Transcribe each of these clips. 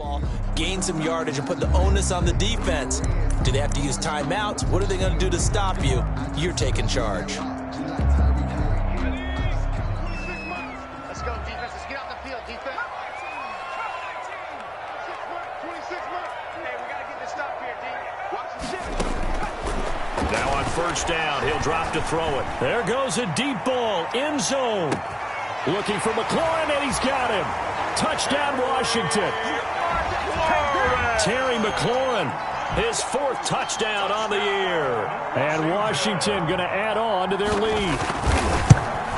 football, gain some yardage, and put the onus on the defense. Do they have to use timeouts? What are they going to do to stop you? You're taking charge. Let's go, defense. Let's get out the field, defense. 26 months. Hey, we got to get this stop here, D. Watch the shit. Now on first down, he'll drop to throw it. There goes a deep ball, end zone. Looking for McLaurin, and he's got him. Touchdown, Washington. Terry McLaurin, his 4th touchdown on the year. And Washington going to add on to their lead.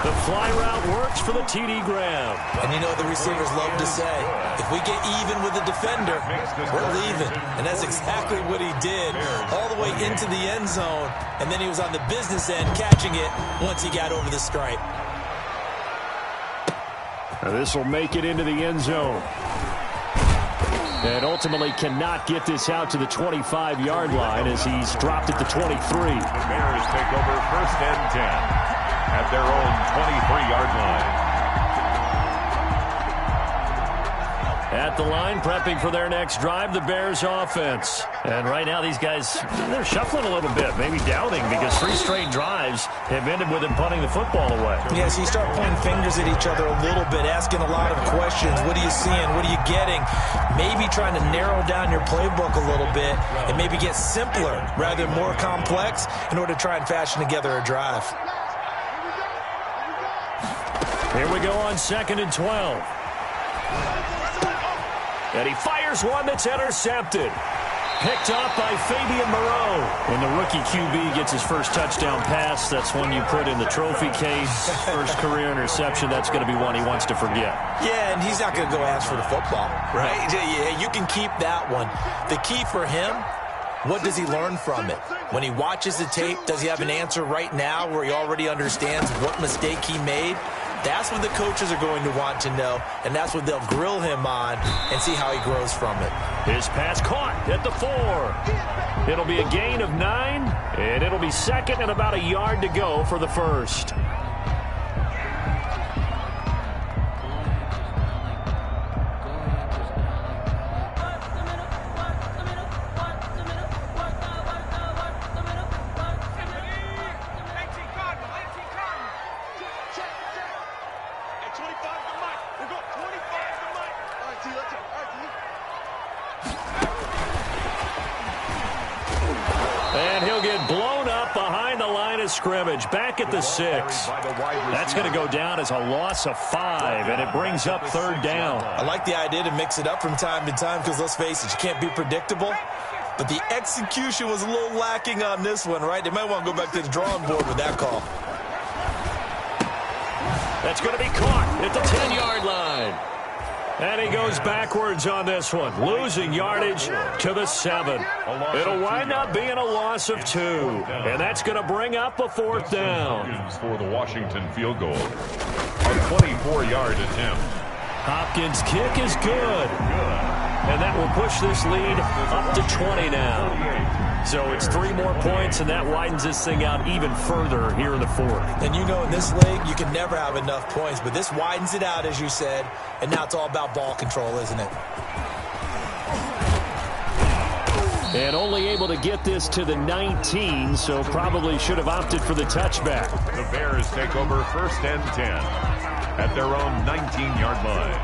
The fly route works for the TD Graham. And you know what the receivers love to say? If we get even with the defender, we're leaving. And that's exactly what he did all the way into the end zone. And then he was on the business end catching it once he got over the stripe. This will make it into the end zone. And ultimately cannot get this out to the 25-yard line as he's dropped at the 23. The Bears take over 1st and 10 at their own 23-yard line. At the line, prepping for their next drive, the Bears offense. And right now, these guys, they're shuffling a little bit, maybe doubting, because 3 straight drives have ended with them punting the football away. Yeah, so you start pointing fingers at each other a little bit, asking a lot of questions. What are you seeing? What are you getting? Maybe trying to narrow down your playbook a little bit and maybe get simpler rather than more complex in order to try and fashion together a drive. Here we go on 2nd and 12. And he fires one that's intercepted. Picked off by Fabian Moreau. When the rookie QB gets his first touchdown pass, that's when you put in the trophy case. First career interception, that's going to be one he wants to forget. Yeah, and he's not going to go ask for the football, right? Yeah, you can keep that one. The key for him, what does he learn from it? When he watches the tape, does he have an answer right now where he already understands what mistake he made? That's what the coaches are going to want to know, and that's what they'll grill him on and see how he grows from it. His pass caught at the 4. It'll be a gain of 9, and it'll be 2nd and about a yard to go for the 1st. And he'll get blown up behind the line of scrimmage, back at the 6. That's going to go down as a loss of 5, and it brings up 3rd down. I like the idea to mix it up from time to time because, let's face it, you can't be predictable. But the execution was a little lacking on this one, right? They might want to go back to the drawing board with that call. That's going to be caught at the 10-yard line. And he goes backwards on this one, losing yardage to the 7. It'll wind up being a loss of 2, and that's going to bring up a 4th down. For the Washington field goal. A 24-yard attempt. Hopkins' kick is good. And that will push this lead up to 20 now. So it's 3 more points, and that widens this thing out even further here in the 4th. And you know, in this league, you can never have enough points, but this widens it out, as you said, and now it's all about ball control, isn't it? And only able to get this to the 19, so probably should have opted for the touchback. The Bears take over 1st and 10 at their own 19-yard line.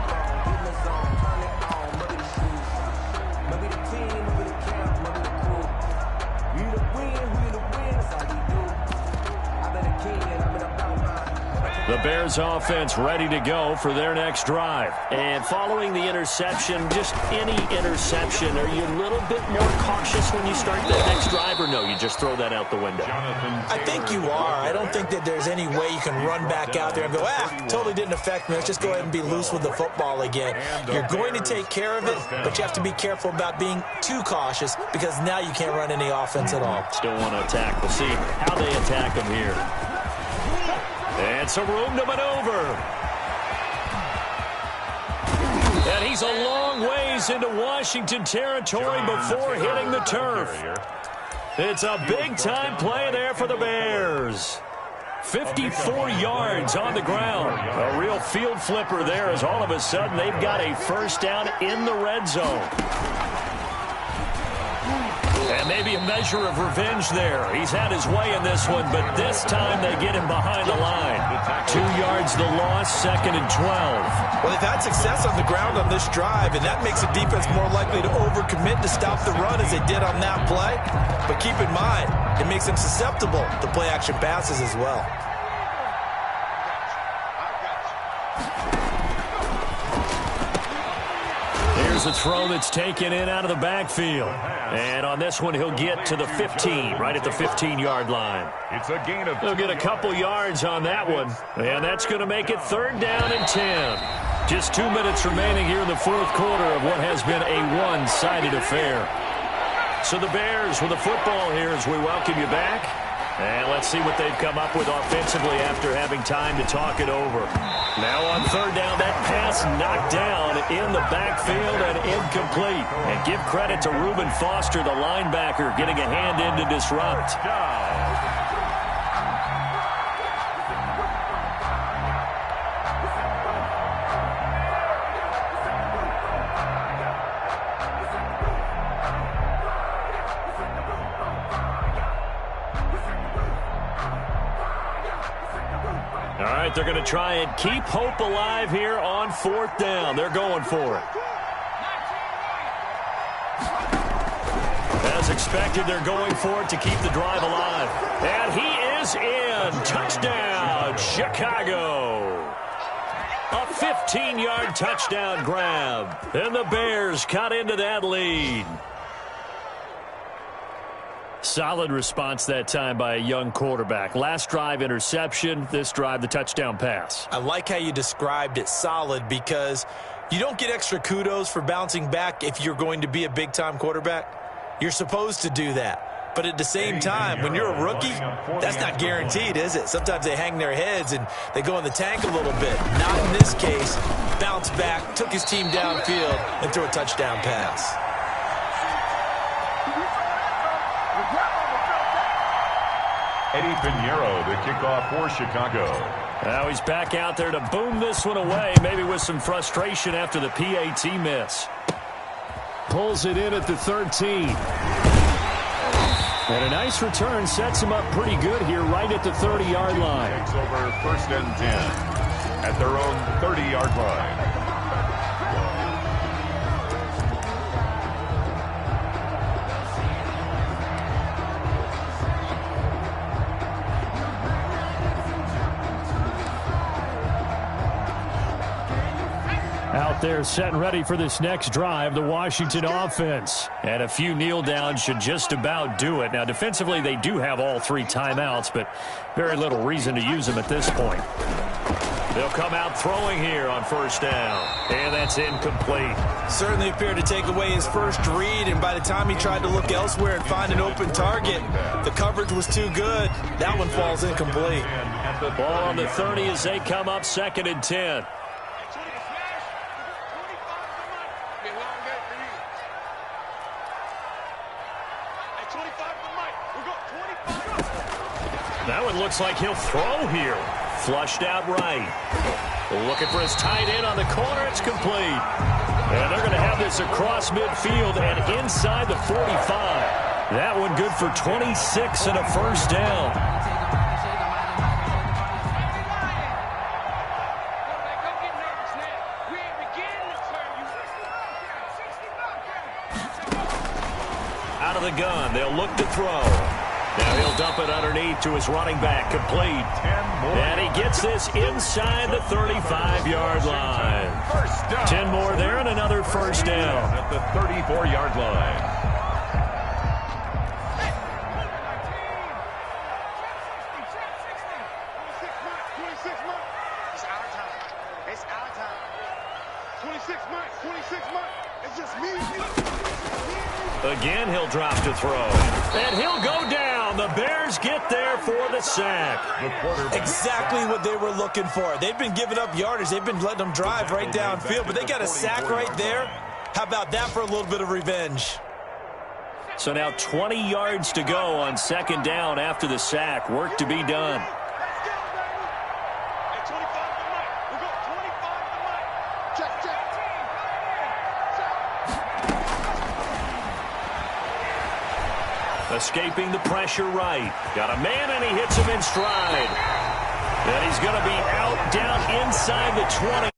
The Bears offense ready to go for their next drive. And following the interception, just any interception, are you a little bit more cautious when you start that next drive, or no, you just throw that out the window? I think you are. I don't think that there's any way you can run back out there and go, totally didn't affect me. Let's just go ahead and be loose with the football again. You're going to take care of it, but you have to be careful about being too cautious because now you can't run any offense at all. Still want to attack. We'll see how they attack them here. And some room to maneuver. And he's a long ways into Washington territory before hitting the turf. It's a big-time play there for the Bears. 54 yards on the ground. A real field flipper there as all of a sudden they've got a first down in the red zone. And maybe a measure of revenge there. He's had his way in this one, but this time they get him behind the line. 2 yards the loss, 2nd and 12. Well, they've had success on the ground on this drive, and that makes the defense more likely to overcommit to stop the run as they did on that play. But keep in mind, it makes them susceptible to play-action passes as well. Here's a throw that's taken in out of the backfield. And on this one, he'll get to the 15, right at the 15-yard line. It's a gain of 2 He'll get a couple yards on that one. And that's going to make it 3rd down and 10. Just 2 minutes remaining here in the 4th quarter of what has been a one-sided affair. So the Bears with the football here as we welcome you back. And let's see what they've come up with offensively after having time to talk it over. Now on 3rd down, that pass knocked down in the backfield and incomplete. And give credit to Reuben Foster, the linebacker, getting a hand in to disrupt. All right, they're going to try and keep hope alive here on 4th down. They're going for it. As expected, they're going for it to keep the drive alive. And he is in. Touchdown, Chicago. A 15-yard touchdown grab. And the Bears cut into that lead. Solid response that time by a young quarterback. Last drive, interception. This drive, the touchdown pass. I like how you described it, solid, because you don't get extra kudos for bouncing back if you're going to be a big-time quarterback. You're supposed to do that. But at the same time, when you're a rookie, that's not guaranteed, is it? Sometimes they hang their heads and they go in the tank a little bit. Not in this case. Bounced back, took his team downfield, and threw a touchdown pass. Eddie Pinheiro, the kickoff for Chicago. Now he's back out there to boom this one away, maybe with some frustration after the PAT miss. Pulls it in at the 13. And a nice return sets him up pretty good here right at the 30-yard line. Takes over 1st and 10 at their own 30-yard line. Out there set and ready for this next drive, the Washington offense. And a few kneel downs should just about do it. Now, defensively, they do have all 3 timeouts, but very little reason to use them at this point. They'll come out throwing here on 1st down. And that's incomplete. Certainly appeared to take away his first read, and by the time he tried to look elsewhere and find an open target, the coverage was too good. That one falls incomplete. Ball on the 30 as they come up 2nd and 10. That one looks like he'll throw here. Flushed out right. Looking for his tight end on the corner. It's complete. And they're going to have this across midfield and inside the 45. That one good for 26 and a first down. Out of the gun. They'll look to throw. Now he'll dump it underneath to his running back, complete. And he gets this inside the 35-yard line. 10 more there and another first down. At the 34-yard line. It's our time. It's our time. 26 months. It's just me. Again, he'll drop to throw. And he'll go down. The Bears get there for the sack. Exactly what they were looking for. They've been giving up yardage. They've been letting them drive right downfield, but they got a sack right there. How about that for a little bit of revenge? So now 20 yards to go on 2nd down after the sack. Work to be done. Escaping the pressure right. Got a man, and he hits him in stride. And he's going to be out down inside the 20